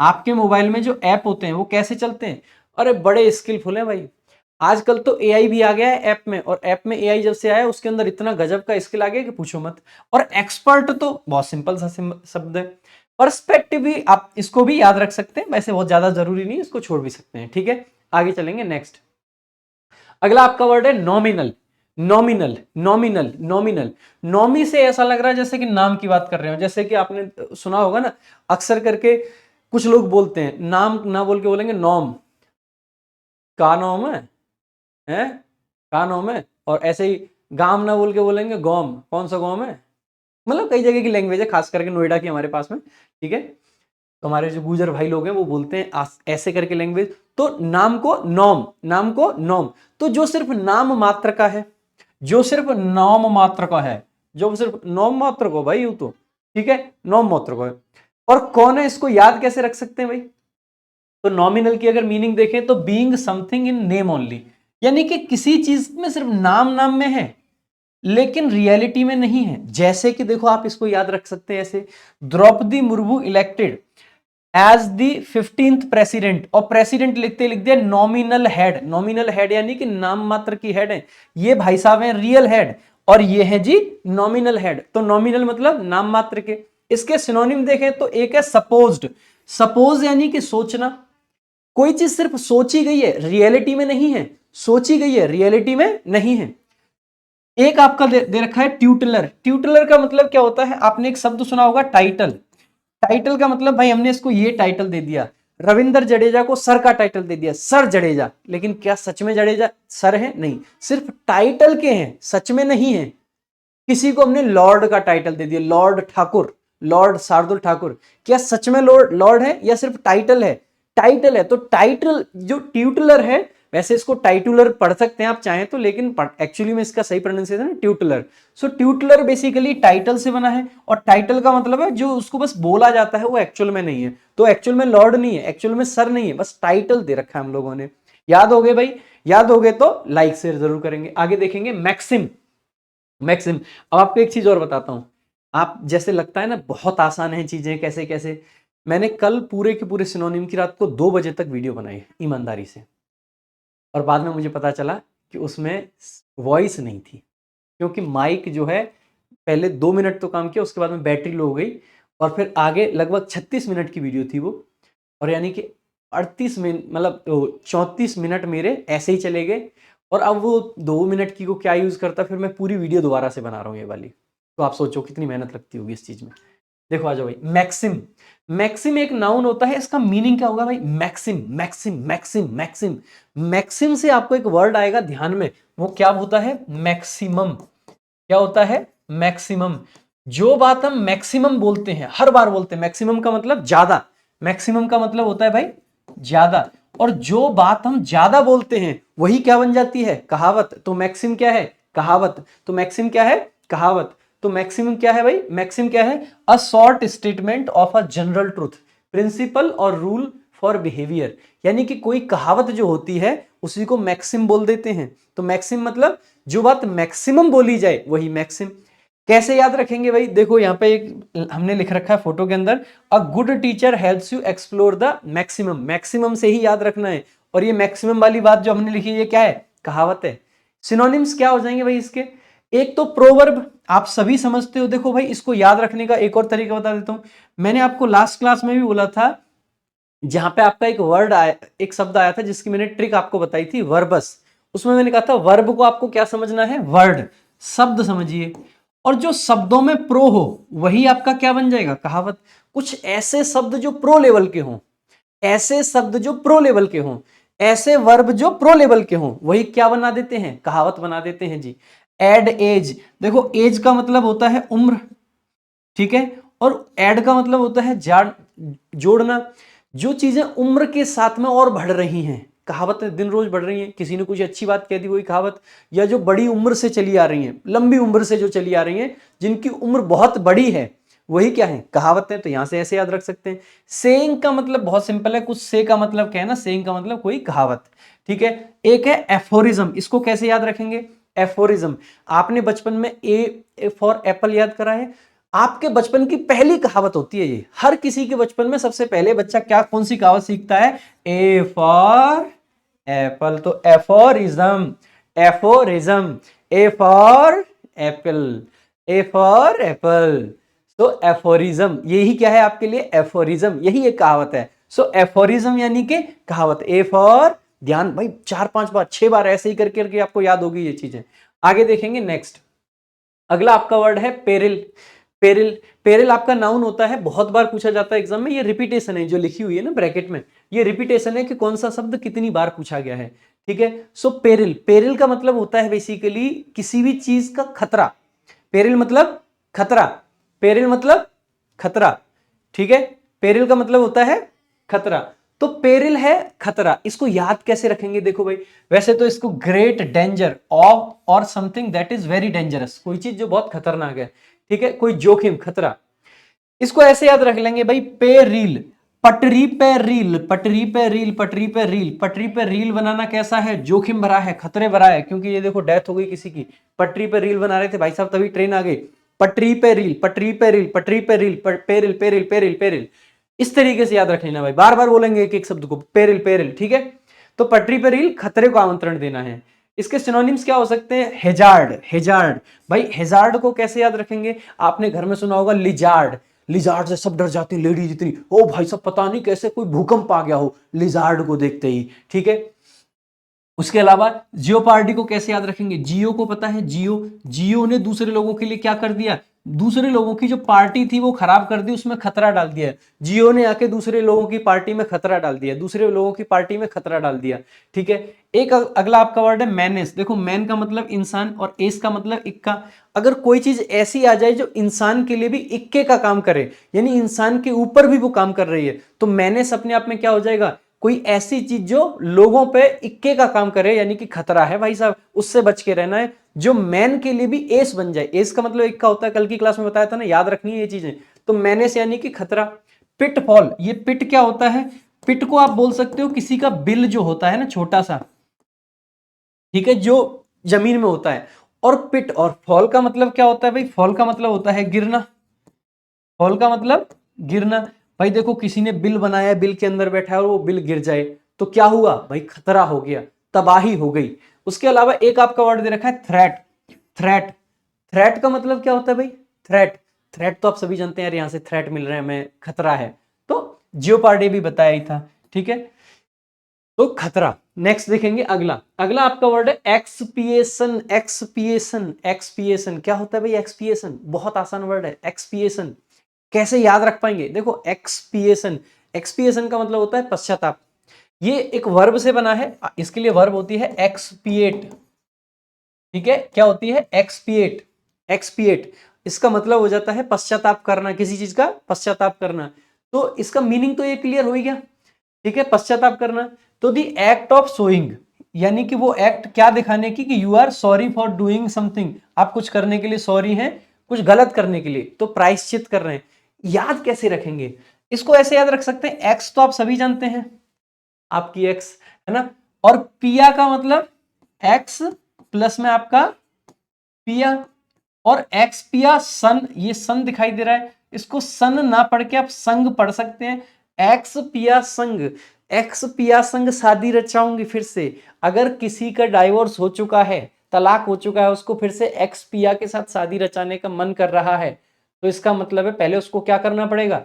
आपके मोबाइल में जो ऐप होते हैं वो कैसे चलते हैं? अरे बड़े स्किलफुल हैं भाई। आजकल तो एआई भी आ गया है ऐप में, और ऐप में एआई जब से आया उसके अंदर इतना गजब का स्किल आ गया कि पूछो मत। और एक्सपर्ट तो बहुत सिंपल सा शब्द है। पर्सपेक्टिव भी आप इसको भी याद रख सकते हैं, वैसे बहुत ज्यादा जरूरी नहीं, इसको छोड़ भी सकते हैं। ठीक है, आगे चलेंगे नेक्स्ट। अगला आपका वर्ड है नॉमिनल। Nominal, nominal, nominal. नॉमी से ऐसा लग रहा है जैसे कि नाम की बात कर रहे हो। जैसे कि आपने सुना होगा ना, अक्सर करके कुछ लोग बोलते हैं नाम ना बोल के बोलेंगे नॉम। का नाम है? हैं, कहाँ नॉम है, और ऐसे ही गाम ना बोल के बोलेंगे गौम, कौन सा गौम है, मतलब कई जगह की लैंग्वेज है, खास करके नोएडा की हमारे पास में, ठीक है। तो हमारे जो गुजर भाई लोग हैं वो बोलते हैं ऐसे करके लैंग्वेज। तो नाम को नॉम, नाम को नॉम, तो जो सिर्फ नाम मात्र का है, जो सिर्फ नाम मात्र का है, जो सिर्फ नॉम मात्र को भाई, यू तो ठीक है, नॉम मात्र को है। और कौन है, इसको याद कैसे रख सकते हैं भाई, तो नॉमिनल की अगर मीनिंग देखें तो being something in name only, यानी कि किसी चीज में सिर्फ नाम नाम में है लेकिन रियलिटी में नहीं है। जैसे कि देखो आप इसको याद रख सकते हैं ऐसे, Droupadi Murmu elected as the 15th president, और प्रेसिडेंट लिखते लिख दिया नॉमिनल हेड, नॉमिनल हेड यानी कि नाम मात्र की हेड है, ये भाई साहब हैं रियल हेड, और ये है जी नॉमिनल हेड। तो नॉमिनल मतलब नाम मात्र के। इसके सिनोनिम देखें तो एक है सपोज्ड, सपोज यानी कि सोचना, कोई चीज सिर्फ सोची गई है रियलिटी में नहीं है, सोची गई है रियलिटी में नहीं है। एक आपका दे रखा है ट्यूटलर, ट्यूटलर का मतलब क्या होता है, आपने एक शब्द सुना होगा टाइटल, टाइटल का मतलब भाई हमने इसको ये टाइटल दे दिया, रविंद्र जडेजा को सर का टाइटल दे दिया, सर जडेजा, लेकिन क्या सच में जडेजा सर है, नहीं, सिर्फ टाइटल के हैं, सच में नहीं है। किसी को हमने लॉर्ड का टाइटल दे दिया, लॉर्ड ठाकुर, लॉर्ड शार्दुल ठाकुर, क्या सच में लॉर्ड लॉर्ड है या सिर्फ टाइटल है, टाइटल है। तो टाइटल जो ट्यूटलर है, वैसे इसको टाइटुलर पढ़ सकते हैं आप चाहें तो, लेकिन एक्चुअली में इसका सही प्रोनाउंसिएशन है ट्यूटलर। सो ट्यूटलर बेसिकली टाइटल से बना है, और टाइटल का मतलब है जो उसको बस बोला जाता है वो एक्चुअल में नहीं है, तो एक्चुअल में लॉर्ड नहीं है, एक्चुअल में सर नहीं है, बस टाइटल दे रखा है हम लोगों ने। याद हो गए भाई, याद हो गए तो लाइक शेयर जरूर करेंगे। आगे देखेंगे मैक्सिम, मैक्सिम। अब आपको एक चीज और बताता हूं, आप जैसे लगता है ना बहुत आसान है चीजें, कैसे कैसे, मैंने कल पूरे के पूरे सिनोनिम की रात को 2 बजे तक वीडियो बनाई है ईमानदारी से, और बाद में मुझे पता चला कि उसमें वॉइस नहीं थी, क्योंकि माइक जो है पहले 2 मिनट तो काम किया, उसके बाद में बैटरी लो हो गई, और फिर आगे लगभग 36 मिनट की वीडियो थी वो, और यानी कि 38 मिनट मतलब 34 मिनट मेरे ऐसे ही चले गए, और अब वो 2 मिनट की को क्या यूज़ करता, फिर मैं पूरी वीडियो दोबारा से बना रहा हूँ ये वाली। तो आप सोचो कितनी मेहनत लगती होगी इस चीज़ में। देखो आ जाओ भाई, मैक्सिम, मैक्सिम एक नाउन होता है, इसका मीनिंग क्या होगा भाई, maxim, maxim, maxim, maxim, maxim से आपको एक वर्ड आएगा ध्यान में, वो क्या होता है, मैक्सिमम। क्या होता है, मैक्सिमम। जो बात हम मैक्सिमम बोलते हैं, हर बार बोलते हैं, मैक्सिमम का मतलब ज्यादा, मैक्सिमम का मतलब होता है भाई ज्यादा, और जो बात हम ज्यादा बोलते हैं वही क्या बन जाती है, कहावत। तो मैक्सिम क्या है, कहावत। तो मैक्सिम क्या है, कहावत। तो मैक्सिमम क्या है भाई, मैक्सिम क्या है, a short statement of a general truth, principle और रूल फॉर बिहेवियर, यानी कि कोई कहावत जो होती है उसी को मैक्सिम बोल देते हैं। तो मैक्सिम मतलब जो बात मैक्सिमम बोली जाए वही मैक्सिम। कैसे याद रखेंगे भाई, देखो यहाँ पे एक हमने लिख रखा है फोटो के अंदर, a good teacher helps you explore the maximum, maximum से ही याद रखना है। और ये मैक्सिमम वाली बात जो हमने लिखी है ये क्या है, कहावत है। सिनोनिम्स क्या हो जाएंगे भाई इसके, एक तो प्रोवर्ब, आप सभी समझते हो। देखो भाई इसको याद रखने का एक और तरीका बता देता हूं, मैंने आपको लास्ट क्लास में भी बोला था, जहां पे आपका एक वर्ड आया, एक शब्द आया था जिसकी मैंने ट्रिक आपको बताई थी, वर्बस। उसमें मैंने कहा था वर्ब को आपको क्या समझना है, वर्ड, शब्द समझिए, और जो शब्दों में प्रो हो वही आपका क्या बन जाएगा, कहावत। कुछ ऐसे शब्द जो प्रो लेवल के हों, ऐसे शब्द जो प्रो लेवल के हों, ऐसे वर्ब जो प्रो लेवल के हों, वही क्या बना देते हैं, कहावत बना देते हैं जी। एड एज, देखो एज का मतलब होता है उम्र, ठीक है, और ऐड का मतलब होता है जोड़ना। जो चीजें उम्र के साथ में और बढ़ रही हैं, कहावत दिन रोज बढ़ रही हैं, किसी ने कुछ अच्छी बात कह दी वही कहावत, या जो बड़ी उम्र से चली आ रही हैं, लंबी उम्र से जो चली आ रही हैं, जिनकी उम्र बहुत बड़ी है, वही क्या है, कहावत है। तो यहां से ऐसे याद रख सकते हैं। सेइंग का मतलब बहुत सिंपल है, कुछ से का मतलब क्या है ना, सेइंग का मतलब कोई कहावत, ठीक है। एक है एफोरिज्म, इसको कैसे याद रखेंगे, एफोरिज्म, आपने बचपन में ए फॉर एप्पल याद करा है, आपके बचपन की पहली कहावत होती है ये, हर किसी के बचपन में सबसे पहले बच्चा क्या कौन सी कहावत सीखता है, ए फॉर एप्पल। तो aphorism, aphorism, A for Apple, A for Apple. तो एफोरिज्म यही क्या है आपके लिए, एफोरिज्म, यही एक कहावत है। सो एफोरिज्म यानी कि कहावत, ए फॉर, ध्यान भाई 4-5 बार 6 बार ऐसे ही करके करके आपको याद होगी ये चीजें। आगे देखेंगे नेक्स्ट, अगला आपका वर्ड है पेरिल। पेरिल, पेरिल आपका नाउन होता है, बहुत बार पूछा जाता है एग्जाम में, ये रिपीटेशन है जो लिखी हुई है ना ब्रैकेट में, ये रिपीटेशन है कि कौन सा शब्द कितनी बार पूछा गया है, ठीक है। सो पेरिल, पेरिल का मतलब होता है बेसिकली किसी भी चीज का खतरा। पेरिल मतलब खतरा, पेरिल मतलब खतरा, ठीक है। पेरिल का मतलब होता है खतरा, तो पेरिल है खतरा। इसको याद कैसे रखेंगे, देखो भाई, वैसे तो इसको ग्रेट डेंजर ऑफ और something that is very dangerous, कोई चीज जो बहुत खतरनाक है, ठीक है, कोई जोखिम, खतरा, इसको ऐसे याद रख लेंगे भाई, पेरिल, पटरी पे रील, पटरी पे रील, पटरी पे रील, पटरी पे रील बनाना कैसा है, जोखिम भरा है, खतरे भरा है, क्योंकि ये देखो डेथ हो गई किसी की, पटरी पे रील बना रहे थे भाई साहब, तभी ट्रेन आ गई, पटरी पे रील, पटरी पे रील, पटरी पे reel, peril peril peril peril, इस तरीके से याद रख लेना भाई, बार बार बोलेंगे एक एक शब्द को, पेरिल पेरिल, ठीक है। तो पटरी पे रील, खतरे को आमंत्रण देना है। इसके सिनोनिम्स क्या हो सकते हैं, हेजार्ड, हेजार्ड, भाई हेजार्ड को कैसे याद रखेंगे, आपने घर में सुना होगा लिजार्ड, लिजार्ड से सब डर जाती है लेडीज इतनी, ओ भाई सब पता नहीं कैसे कोई भूकंप आ गया हो लिजार्ड को देखते ही, ठीक है। उसके अलावा जियोपार्डी को कैसे याद रखेंगे, जियो को पता है, जियो, जियो ने दूसरे लोगों के लिए क्या कर दिया, दूसरे लोगों की जो पार्टी थी वो खराब कर दी, उसमें खतरा डाल दिया, जियो ने आके दूसरे लोगों की पार्टी में खतरा डाल दिया, दूसरे लोगों की पार्टी में खतरा डाल दिया, ठीक है। एक अगला आपका वर्ड है मैनेस, देखो मैन का मतलब इंसान और एस का मतलब इक्का, अगर कोई चीज ऐसी आ जाए जो इंसान के लिए भी इक्के का काम करे, यानी इंसान के ऊपर भी वो काम कर रही है, तो मैनेस अपने आप में क्या हो जाएगा, कोई ऐसी चीज जो लोगों पे इक्के का काम करे, यानी कि खतरा है भाई साहब, उससे बच के रहना है, जो मैन के लिए भी एस बन जाए, एस का मतलब इक्का होता है, कल की क्लास में बताया था ना, याद रखनी है ये चीजें, तो मैनेस यानी कि खतरा। पिट फॉल, ये पिट क्या होता है, पिट को आप बोल सकते हो किसी का बिल जो होता है ना छोटा सा, ठीक है, जो जमीन में होता है, और पिट और फॉल का मतलब क्या होता है भाई, फॉल का मतलब होता है गिरना, फॉल का मतलब गिरना, भाई देखो किसी ने बिल बनाया, बिल के अंदर बैठा है और वो बिल गिर जाए तो क्या हुआ भाई, खतरा हो गया, तबाही हो गई। उसके अलावा एक आपका वर्ड दे रखा है थ्रेट, थ्रेट, थ्रेट का मतलब क्या होता है भाई, थ्रेट, थ्रेट तो आप सभी जानते हैं यार, यहां से थ्रेट मिल रहा है हमें, खतरा है, तो जियोपार्डी भी बताया ही था, ठीक है, तो खतरा। नेक्स्ट देखेंगे अगला, अगला आपका वर्ड है एक्सपिएशन, एक्सपिएशन, एक्सपिएशन क्या होता है भाई, एक्सपिएशन बहुत आसान वर्ड है, एक्सपिएशन कैसे याद रख पाएंगे, देखो एक्सपिएशन, एक्सपिएशन का मतलब होता है पश्चाताप, ये एक वर्ब से बना है, इसके लिए वर्ब होती है एक्सपिएट, ठीक है, क्या होती है, एक्सपिएट, एक्सपिएट, इसका मतलब हो जाता है पश्चाताप करना, किसी चीज का पश्चाताप करना, तो इसका मीनिंग तो ये क्लियर हो गया, ठीक है, पश्चाताप करना। तो दी एक्ट ऑफ सोइंग, यानी कि वो एक्ट क्या दिखाने की, कि you are sorry for doing something, आप कुछ करने के लिए सॉरी हैं, कुछ गलत करने के लिए, तो प्रायश्चित कर रहे हैं। याद कैसे रखेंगे, इसको ऐसे याद रख सकते हैं, एक्स तो आप सभी जानते हैं, आपकी एक्स है ना, और पिया का मतलब एक्स प्लस में आपका पिया, और एक्स पिया सन, ये सन दिखाई दे रहा है, इसको सन ना पढ़ के आप संग पढ़ सकते हैं, एक्स पिया संग, एक्स पिया संग शादी रचाऊंगी फिर से, अगर किसी का डाइवोर्स हो चुका है, तलाक हो चुका है, उसको फिर से एक्स पिया के साथ शादी रचाने का मन कर रहा है, तो इसका मतलब है पहले उसको क्या करना पड़ेगा,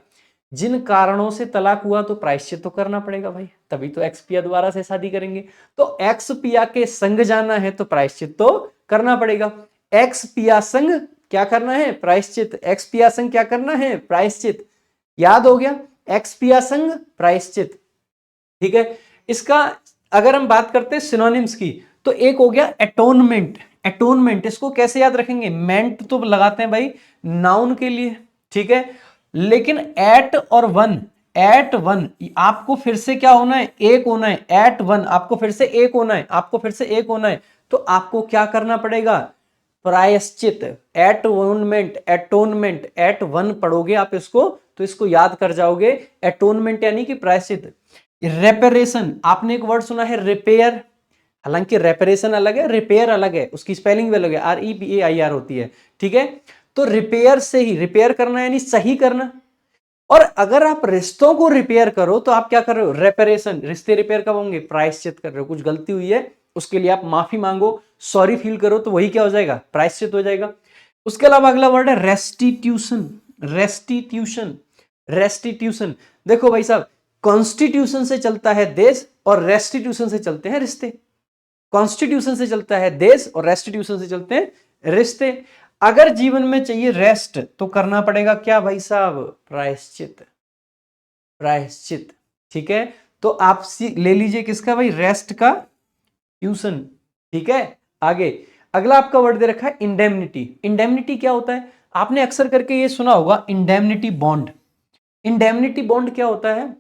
जिन कारणों से तलाक हुआ तो प्रायश्चित तो करना पड़ेगा भाई, तभी तो एक्स पिया दोबारा से शादी करेंगे, तो एक्स पिया के संग जाना है तो प्रायश्चित तो करना पड़ेगा, एक्स पिया संग क्या करना है, प्रायश्चित, एक्स पिया संग क्या करना है, प्रायश्चित, याद हो गया, एक्स पिया संग प्रायश्चित, ठीक है। इसका अगर हम बात करते हैं सिनोनिम्स की, तो एक हो गया एटोनमेंट, एटोनमेंट इसको कैसे याद रखेंगे, मेंट तो लगाते हैं भाई नाउन के लिए, ठीक है, लेकिन एट और वन, एट वन आपको फिर से क्या होना है, एक होना है, एट वन आपको फिर से एक होना है, आपको फिर से एक होना है, तो आपको क्या करना पड़ेगा, प्रायश्चित, एटोनमेंट, एटोनमेंट, एट वन पढ़ोगे आप इसको तो इसको याद कर जाओगे, एटोनमेंट यानी कि प्रायश्चित। रेपेरेशन, आपने एक वर्ड सुना है रिपेयर, हालांकि रेपेरेशन अलग है, रिपेयर अलग है, उसकी स्पेलिंग भी अलग है, REPAIR होती है, ठीक है, तो रिपेयर से ही, रिपेयर करना यानी सही करना, और अगर आप रिश्तों को रिपेयर करो तो आप क्या कर रहे हो, रेपेरेशन, रिश्ते रिपेयर कब होंगे, प्रायश्चित कर रहे हो, कुछ गलती हुई है उसके लिए आप माफी मांगो, सॉरी फील करो, तो वही क्या हो जाएगा, प्रायश्चित हो जाएगा। उसके अलावा अगला वर्ड है रेस्टिट्यूशन, रेस्टिट्यूशन, रेस्टिट्यूशन, देखो भाई साहब कॉन्स्टिट्यूशन से चलता है देश और रेस्टिट्यूशन से चलते हैं रिश्ते, कॉन्स्टिट्यूशन से चलता है देश और रेस्टिट्यूशन से चलते हैं रिश्ते, अगर जीवन में चाहिए रेस्ट तो करना पड़ेगा क्या भाई साहब, प्रायश्चित, प्रायश्चित, ठीक है, तो आप ले लीजिए किसका भाई, रेस्ट का ट्यूशन, ठीक है। आगे अगला आपका वर्ड दे रखा है इंडेमनिटी। इंडेमनिटी क्या होता है? आपने अक्सर करके ये सुना होगा इंडेमनिटी बॉन्ड। इंडेमनिटी बॉन्ड क्या होता है?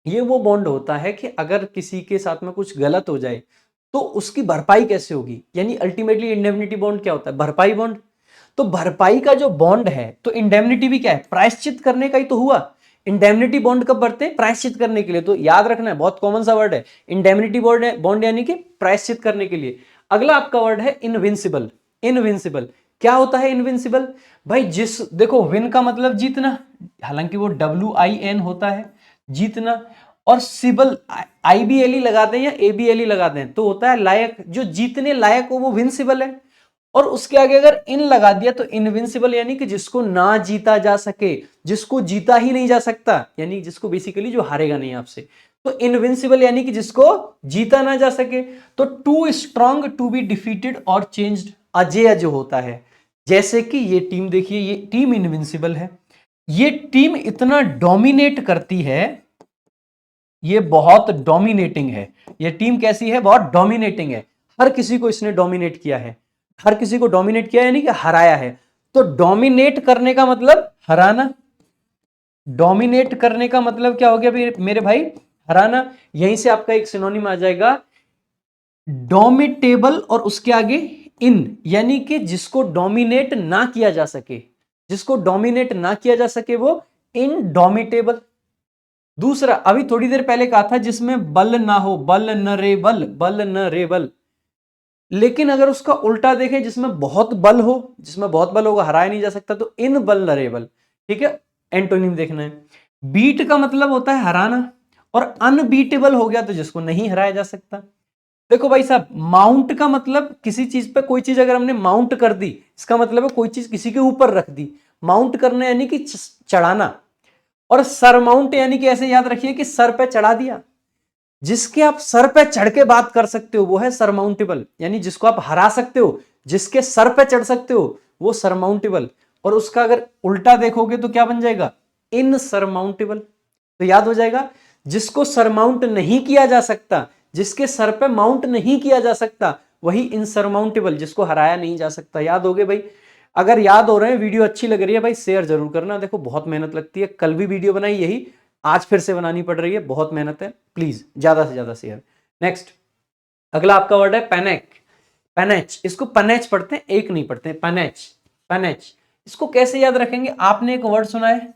ये वो बॉन्ड होता है कि अगर किसी के साथ में कुछ गलत हो जाए तो उसकी भरपाई कैसे होगी, यानी अल्टीमेटली इंडेमनिटी बॉन्ड क्या होता है? भरपाई बॉन्ड। तो भरपाई का जो बॉन्ड है, तो इंडेमनिटी भी क्या है? प्रायश्चित करने का ही तो हुआ। इंडेमनिटी बॉन्ड कब बढ़ते हैं? प्रायश्चित करने के लिए। तो याद रखना है, बहुत कॉमन सा वर्ड है इंडेमनिटी बॉन्ड यानी कि प्रायश्चित करने के लिए। अगला आपका वर्ड है इनविंसिबल। इनविंसिबल क्या होता है? इनविंसिबल भाई देखो विन का मतलब जीतना, हालांकि वो WIN होता है जीतना, और सिबल IBLE लगा दें या ABLE लगा दें तो होता है लायक। जो जीतने लायक हो वो विंसिबल है, और उसके आगे अगर इन लगा दिया तो इनविंसिबल यानी कि जिसको ना जीता जा सके, जिसको जीता ही नहीं जा सकता, यानी जिसको बेसिकली जो हारेगा नहीं आपसे। तो इनविंसिबल यानी कि जिसको जीता ना जा सके। तो too strong to be defeated और चेंज्ड, अजेय जो होता है। जैसे कि ये टीम देखिए, ये टीम इनविंसिबल है, ये टीम इतना डोमिनेट करती है, ये बहुत डोमिनेटिंग है। ये टीम कैसी है? बहुत डोमिनेटिंग है। हर किसी को इसने डोमिनेट किया है, हर किसी को डोमिनेट किया यानी कि हराया है। तो डोमिनेट करने का मतलब हराना, डोमिनेट करने का मतलब क्या हो गया मेरे भाई? हराना। यहीं से आपका एक सिनोनिम आ जाएगा डोमिटेबल, और उसके आगे इन, यानी कि जिसको डोमिनेट ना किया जा सके, जिसको डोमिनेट ना किया जा सके वो इनडोमिटेबल। दूसरा अभी थोड़ी देर पहले कहा था जिसमें बल ना हो, बल न रे बल, बल न रे बल। लेकिन अगर उसका उल्टा देखें, जिसमें बहुत बल हो, जिसमें बहुत बल होगा, हराया नहीं जा सकता, तो इन बल न रे बल, ठीक है। एंटोनिम देखना है। बीट का मतलब होता है हराना, और अनबीटेबल हो गया तो जिसको नहीं हराया जा सकता। देखो भाई साहब, माउंट का मतलब किसी चीज पे कोई चीज अगर हमने माउंट कर दी, इसका मतलब है कोई चीज किसी के ऊपर रख दी। माउंट करना यानी कि चढ़ाना, और सरमाउंट यानी कि ऐसे याद रखिए कि सर पे चढ़ा दिया। जिसके आप सर पे चढ़ के बात कर सकते हो वो है सरमाउंटेबल, यानी जिसको आप हरा सकते हो, जिसके सर पे चढ़ सकते हो वो सरमाउंटेबल। और उसका अगर उल्टा देखोगे तो क्या बन जाएगा? इनसरमाउंटेबल। तो याद हो जाएगा, जिसको सरमाउंट नहीं किया जा सकता, जिसके सर पे माउंट नहीं किया जा सकता, वही इनसरमाउंटेबल, जिसको हराया नहीं जा सकता। याद हो गए भाई? अगर याद हो रहे हैं, वीडियो अच्छी लग रही है भाई, शेयर जरूर करना। देखो बहुत मेहनत लगती है, कल भी वीडियो बनाई यही, आज फिर से बनानी पड़ रही है, बहुत मेहनत है। प्लीज ज्यादा से ज्यादा शेयर। नेक्स्ट अगला आपका वर्ड है पैनेक। पैनेच, इसको पनेच पढ़ते हैं, एक नहीं पढ़ते हैं, पैनेच। पैनेच इसको कैसे याद रखेंगे? आपने एक वर्ड सुना है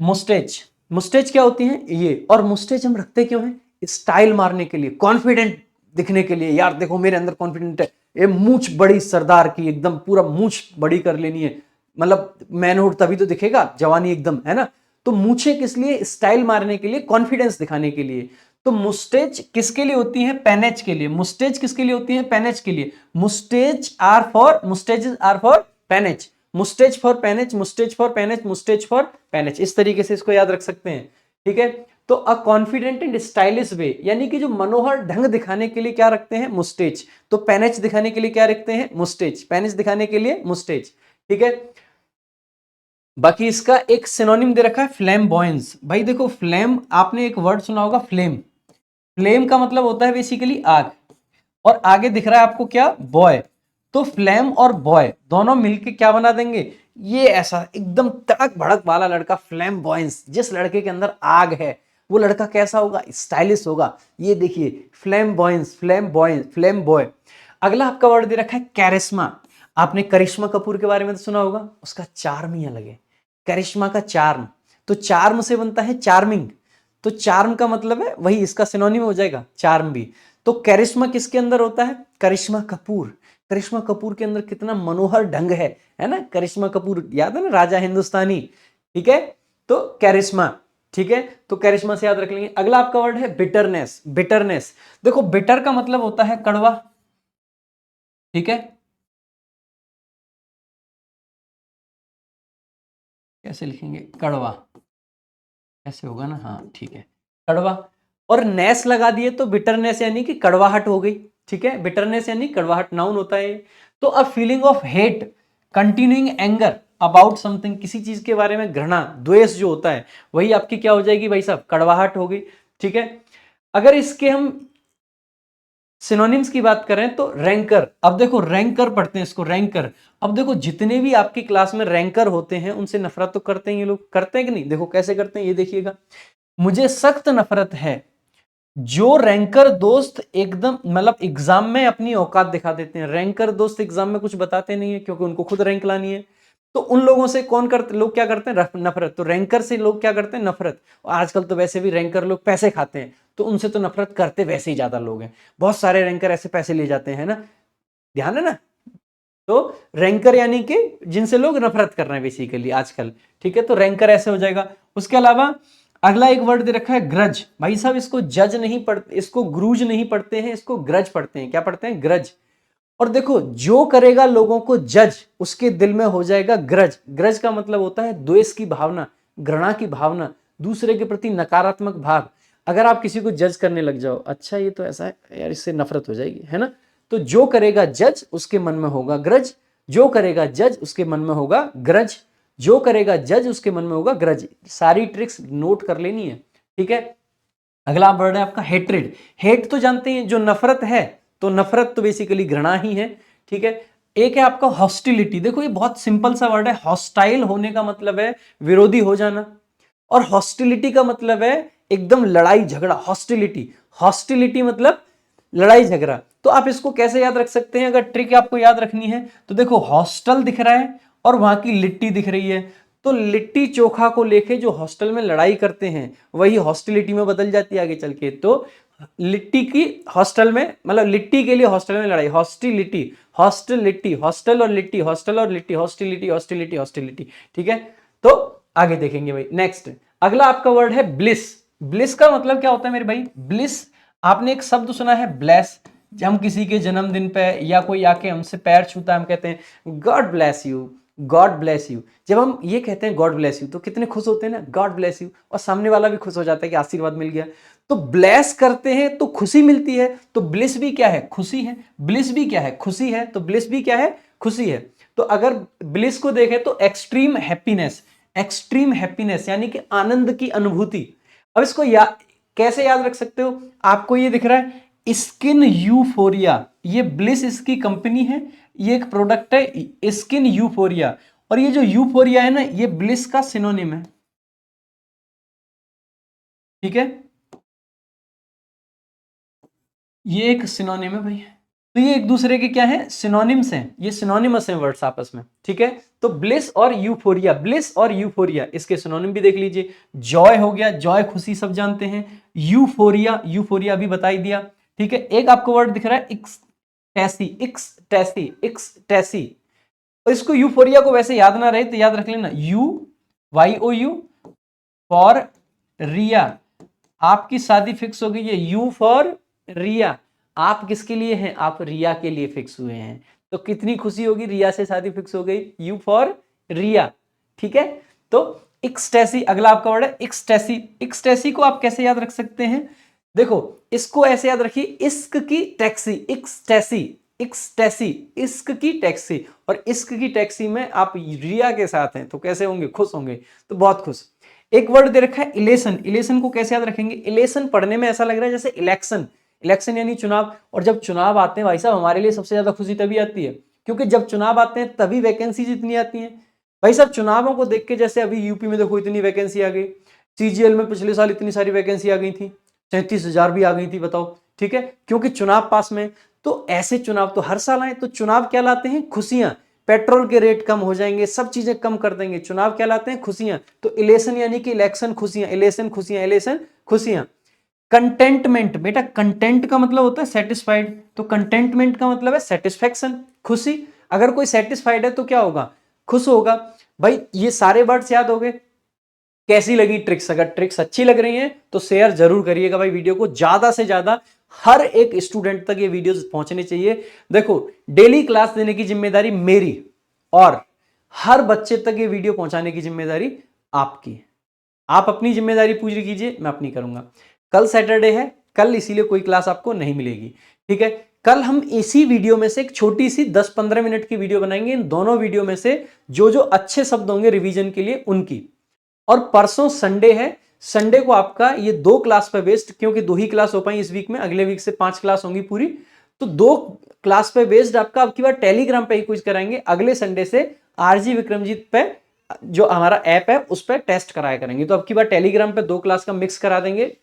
मुस्टेच। मुस्टेच क्या होती है? ये। और मुस्टेच हम रखते क्यों हैं? स्टाइल मारने के लिए, कॉन्फिडेंट दिखने के लिए। यार देखो मेरे अंदर कॉन्फिडेंट है, ये मूंछ बड़ी सरदार की, एकदम पूरा मूंछ बड़ी कर लेनी है, मतलब मैनहुड तभी तो दिखेगा, जवानी एकदम, है ना। तो मूछे किस लिए? स्टाइल मारने के लिए, कॉन्फिडेंस दिखाने के लिए। तो मुस्टेच किसके लिए होती है? पेनेच के लिए। मुस्टेच किसके लिए होती है? पेनेच के लिए। Moustache are for panache, moustache for panache, moustache for panache, moustache for panache. इस तरीके से इसको याद रख सकते हैं, ठीक है। तो अ कॉन्फिडेंट एंड स्टाइलिश वे, यानी कि जो मनोहर ढंग दिखाने के लिए क्या रखते हैं? मुस्टेच। तो पेनेच दिखाने के लिए क्या रखते हैं? मुस्टेच। पेनेच दिखाने के लिए मुस्टेच, ठीक है। बाकी इसका एक सिनोनिम दे रखा है फ्लैम्बॉयंस। भाई देखो फ्लेम, आपने एक वर्ड सुना होगा फ्लेम। फ्लेम का मतलब होता है बेसिकली आग, और आगे दिख रहा है आपको क्या? बॉय। तो फ्लेम और बॉय दोनों मिलके क्या बना देंगे? ये ऐसा एकदम तड़क भड़क वाला लड़का, फ्लेम बॉयंस। जिस लड़के के अंदर आग है वो लड़का कैसा होगा? स्टाइलिश होगा। ये देखिए flamboyance, flame boy, flame boy. अगला आपका वर्ड दे रखा है कैरिश्मा। आपने करिश्मा कपूर के बारे में तो सुना होगा, उसका चार्म ही अलग है। करिश्मा का चार्म, तो चार्म से बनता है चार्मिंग। तो चार्म का मतलब है वही, इसका सिनोनिम हो जाएगा चार्म भी। तो करिश्मा किसके अंदर होता है? करिश्मा कपूर। करिश्मा कपूर के अंदर कितना मनोहर ढंग है ना। करिश्मा कपूर याद है ना, राजा हिंदुस्तानी, ठीक है। तो करिश्मा, ठीक है। तो करिश्मा से याद रख लेंगे। अगला आपका वर्ड है बिटरनेस। बिटरनेस देखो, बिटर का मतलब होता है कड़वा, ठीक है। कैसे लिखेंगे? कड़वा, ऐसे होगा ना, हाँ ठीक है, कड़वा। और नेस लगा दिए तो बिटरनेस यानी कि कड़वाहट हो गई, ठीक है। बिटरनेस यानी कड़वाहट, नाउन होता है। तो a feeling of hate, continuing anger about something, किसी चीज के बारे में घृणा, द्वेष जो होता है, वही आपकी क्या हो जाएगी भाई साहब? कड़वाहट हो गई। ठीक है। अगर इसके हम सिनोनिम्स की बात करें तो रैंकर, अब देखो रैंकर पढ़ते हैं इसको, रैंकर। अब देखो जितने भी आपकी क्लास में रैंकर होते हैं उनसे नफरत तो करते हैं ये लोग, करते हैं कि नहीं? देखो कैसे करते हैं ये देखिएगा। मुझे सख्त नफरत है जो रैंकर दोस्त एकदम मतलब एग्जाम में अपनी औकात दिखा देते हैं। रैंकर दोस्त एग्जाम में कुछ बताते नहीं है क्योंकि उनको खुद रैंक लानी है। तो उन लोगों से कौन करते, लोग क्या करते हैं? नफरत। तो रैंकर से लोग क्या करते हैं? नफरत। आजकल तो वैसे भी रैंकर लोग पैसे खाते हैं तो उनसे तो नफरत करते वैसे ही ज्यादा लोग हैं। बहुत सारे रैंकर ऐसे पैसे ले जाते हैं ना, ध्यान है ना। तो रैंकर यानी कि जिनसे लोग नफरत कर रहे हैं बेसिकली आजकल, ठीक है। तो रैंकर ऐसे हो जाएगा। उसके अलावा अगला एक वर्ड दे रखा है ग्रज। भाई साहब इसको जज नहीं पढ़ते, इसको ग्रूज नहीं पढ़ते हैं, इसको ग्रज पढ़ते हैं। क्या पढ़ते हैं? ग्रज। और देखो जो करेगा लोगों को जज उसके दिल में हो जाएगा ग्रज। ग्रज का मतलब होता है द्वेष की भावना, घृणा की भावना, दूसरे के प्रति नकारात्मक भाव। अगर आप किसी को जज करने लग जाओ, अच्छा ये तो ऐसा है यार, इससे नफरत हो जाएगी, है ना। तो जो करेगा जज उसके मन में होगा ग्रज, जो करेगा जज उसके मन में होगा ग्रज, जो करेगा जज उसके मन में होगा ग्रज। सारी ट्रिक्स नोट कर लेनी है, ठीक है। अगला वर्ड है आपका हेट्रेड। हेट तो जानते हैं जो नफरत है, तो नफरत तो बेसिकली घृणा ही है, ठीक है। एक है आपका हॉस्टिलिटी। देखो ये बहुत सिंपल सा वर्ड है। हॉस्टाइल होने का मतलब है विरोधी हो जाना, और हॉस्टिलिटी का मतलब है एकदम लड़ाई झगड़ा। हॉस्टिलिटी, हॉस्टिलिटी मतलब लड़ाई झगड़ा। तो आप इसको कैसे याद रख सकते हैं? अगर ट्रिक आपको याद रखनी है तो देखो हॉस्टल दिख रहा है और वहां की लिट्टी दिख रही है, तो लिट्टी चोखा को लेके जो हॉस्टल में लड़ाई करते हैं वही हॉस्टिलिटी में बदल जाती है आगे चल के। तो लिट्टी की हॉस्टल में मतलब लिट्टी के लिए हॉस्टल में लड़ाई, हॉस्टिलिटी, हॉस्टिलिटी, हॉस्टल और लिट्टी, हॉस्टल और लिट्टी, हॉस्टिलिटी, हॉस्टिलिटी, हॉस्टिलिटी, ठीक है। तो आगे देखेंगे भाई। नेक्स्ट अगला आपका वर्ड है ब्लिस। ब्लिस का मतलब क्या होता है मेरे भाई? ब्लिस, आपने एक शब्द सुना है ब्लेस। जब हम किसी के जन्मदिन पे या कोई आके हमसे पैर छूता है हम कहते हैं God bless you, God bless you. जब हम ये कहते हैं गॉड ब्लेस यू तो कितने खुश होते हैं ना, गॉड ब्लेस यू, और सामने वाला भी खुश हो जाता है कि आशीर्वाद मिल गया। तो ब्लेस करते हैं तो खुशी मिलती है, तो ब्लिस भी क्या है? खुशी है। ब्लिस भी क्या है? खुशी है। तो ब्लिस भी क्या है? खुशी है। तो अगर ब्लिस को देखें तो एक्सट्रीम हैप्पीनेस, एक्सट्रीम हैप्पीनेस यानी कि आनंद की अनुभूति। अब इसको कैसे याद रख सकते हो? आपको ये दिख रहा है स्किन यूफोरिया, ये ब्लिस इसकी कंपनी है, ये एक प्रोडक्ट है स्किन यूफोरिया, और ये जो यूफोरिया है ना ये ब्लिस का सिनोनिम है, ठीक है। ये एक सिनोनिम है भाई। तो ये एक दूसरे के क्या है? सिनोनिम्स हैं, ये सिनोनिमस हैं वर्ड्स आपस में, ठीक है। तो ब्लिस और यूफोरिया, ब्लिस और यूफोरिया इसके सिनोनिम भी देख लीजिए। जॉय हो गया, जॉय खुशी सब जानते हैं। यूफोरिया, यूफोरिया भी बता ही दिया, ठीक है। एक आपको वर्ड दिख रहा है एक्सटैसी, एक्सटैसी, एक्सटैसी। और इसको यूफोरिया को वैसे याद ना रहे तो याद रख लेना U Y O U for Riya. आपकी शादी फिक्स हो गई है, यू फॉर रिया। आप किसके लिए हैं? आप रिया के लिए फिक्स हुए हैं। तो कितनी खुशी होगी, रिया से शादी फिक्स हो गई, यू फॉर रिया, ठीक है। तो एक्सटैसी अगला आपका वर्ड है एक्सटैसी। एक्सटैसी को आप कैसे याद रख सकते हैं? देखो इसको ऐसे याद रखिए, इश्क की टैक्सी, एक्सटैसी, एक्सटैसी, इश्क की टैक्सी। और इश्क की टैक्सी में आप रिया के साथ हैं तो कैसे होंगे? खुश होंगे, तो बहुत खुश। एक वर्ड दे रखा है इलेशन। इलेशन को कैसे याद रखेंगे? इलेशन पढ़ने में ऐसा लग रहा है जैसे इलेक्शन, इलेक्शन यानी चुनाव। और जब चुनाव आते हैं भाई साहब हमारे लिए सबसे ज्यादा खुशी तभी आती है क्योंकि जब चुनाव आते हैं तभी वैकेंसीज इतनी आती हैं भाई साहब। चुनावों को देख के जैसे अभी यूपी में देखो इतनी वैकेंसी आ गई, सीजीएल में पिछले साल इतनी सारी वैकेंसी आ गई थी, 37,000 भी आ गई थी, बताओ, ठीक है, क्योंकि चुनाव पास में। तो ऐसे चुनाव तो हर साल आए। तो चुनाव क्या लाते हैं? खुशियां। पेट्रोल के रेट कम हो जाएंगे, सब चीजें कम कर देंगे। चुनाव क्या लाते हैं? खुशियां। तो इलेक्शन यानी कि इलेक्शन खुशियां, इलेक्शन खुशियां, इलेक्शन खुशियां। कंटेंटमेंट, बेटा कंटेंट का मतलब होता है सेटिस्फाइड, तो कंटेंटमेंट का मतलब है सेटिस्फेक्शन, खुशी। अगर कोई सेटिस्फाइड है तो क्या होगा? खुश होगा। भाई ये सारे वर्ड्स याद हो गए। कैसी लगी ट्रिक्स? अगर ट्रिक्स अच्छी लग रही हैं तो शेयर जरूर करिएगा भाई वीडियो को, ज्यादा से ज्यादा हर एक स्टूडेंट तक ये वीडियोस पहुंचने चाहिए। देखो डेली क्लास देने की जिम्मेदारी मेरी और हर बच्चे तक ये वीडियो पहुंचाने की जिम्मेदारी आपकी। आप अपनी जिम्मेदारी पूरी कीजिए, मैं अपनी करूंगा। कल सैटरडे है, कल इसीलिए कोई क्लास आपको नहीं मिलेगी, ठीक है। कल हम इसी वीडियो में से एक छोटी सी 10-15 मिनट की वीडियो बनाएंगे। इन दोनों वीडियो में से जो जो अच्छे शब्द होंगे रिवीजन के लिए उनकी। और परसों संडे है, संडे को आपका ये 2 क्लास पे बेस्ड, क्योंकि 2 ही क्लास हो पाई इस वीक में, अगले वीक से 5 क्लास होंगी पूरी, तो 2 क्लास पे बेस्ड आपका अब की बार टेलीग्राम पे ही क्विज कराएंगे। अगले संडे से आरजी विक्रमजीत पे जो हमारा ऐप है उस पर टेस्ट कराया करेंगे। तो अब की बार टेलीग्राम पे 2 क्लास का मिक्स करा देंगे।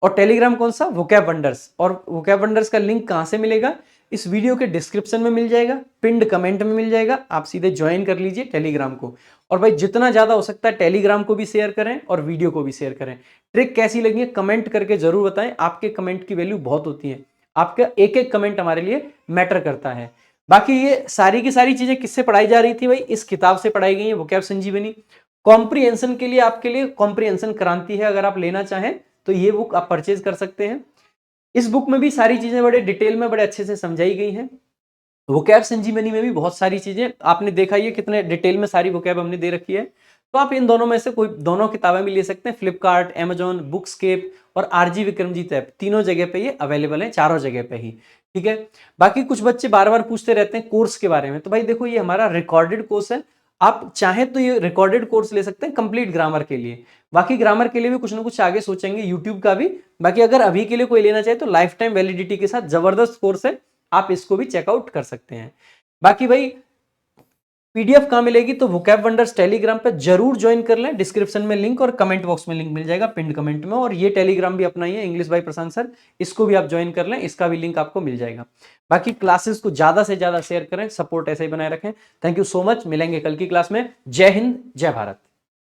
और टेलीग्राम कौन सा? Vocab wonders. और वोकैब वंडर्स का लिंक कहां से मिलेगा? इस वीडियो के डिस्क्रिप्शन में मिल जाएगा, पिंड कमेंट में मिल जाएगा, आप सीधे ज्वाइन कर लीजिए टेलीग्राम को। और भाई जितना ज्यादा हो सकता है टेलीग्राम को भी शेयर करें और वीडियो को भी शेयर करें। ट्रिक कैसी लगी है कमेंट करके जरूर बताएं, आपके कमेंट की वैल्यू बहुत होती है, आपका एक एक कमेंट हमारे लिए मैटर करता है। बाकी ये सारी की सारी चीजें किससे पढ़ाई जा रही थी भाई? इस किताब से पढ़ाई गई है, वोकैब संजीवनी। कॉम्प्रिहेंशन के लिए आपके लिए कॉम्प्रिहेंशन क्रांति है, अगर आप लेना चाहें तो ये बुक आप परचेज कर सकते हैं। इस बुक में भी सारी चीजें बड़े डिटेल में बड़े अच्छे से समझाई गई हैं। वोकैब संजीवनी में भी बहुत सारी चीजें आपने देखा, ये कितने डिटेल में सारी वोकैब हमने दे रखी है। तो आप इन दोनों में से कोई दोनों किताबें भी ले सकते हैं, फ्लिपकार्ट, अमेजॉन, बुकस्केप और आरजी विक्रमजीत ऐप, तीनों जगह पे ये अवेलेबल है, चारों जगह पे ही। ठीक है। बाकी कुछ बच्चे बार बार पूछते रहते हैं कोर्स के बारे में, तो भाई देखो ये हमारा रिकॉर्डेड कोर्स है, आप चाहें तो ये रिकॉर्डेड कोर्स ले सकते हैं कंप्लीट ग्रामर के लिए। बाकी ग्रामर के लिए भी कुछ ना कुछ आगे सोचेंगे, यूट्यूब का भी। बाकी अगर अभी के लिए कोई लेना चाहे तो लाइफ टाइम वैलिडिटी के साथ जबरदस्त कोर्स है, आप इसको भी चेकआउट कर सकते हैं। बाकी भाई पीडीएफ कहां मिलेगी? तो वोकैब वंडर्स टेलीग्राम पे जरूर ज्वाइन कर लें, डिस्क्रिप्शन में लिंक और कमेंट बॉक्स में लिंक मिल जाएगा, पिन कमेंट में। और ये टेलीग्राम भी अपना ही है, इंग्लिश बाय प्रशांत सर, इसको भी आप ज्वाइन कर लें, इसका भी लिंक आपको मिल जाएगा। बाकी क्लासेस को ज्यादा से ज्यादा शेयर करें, सपोर्ट ऐसे ही बनाए रखें। थैंक यू सो मच, मिलेंगे कल की क्लास में। जय हिंद, जय भारत।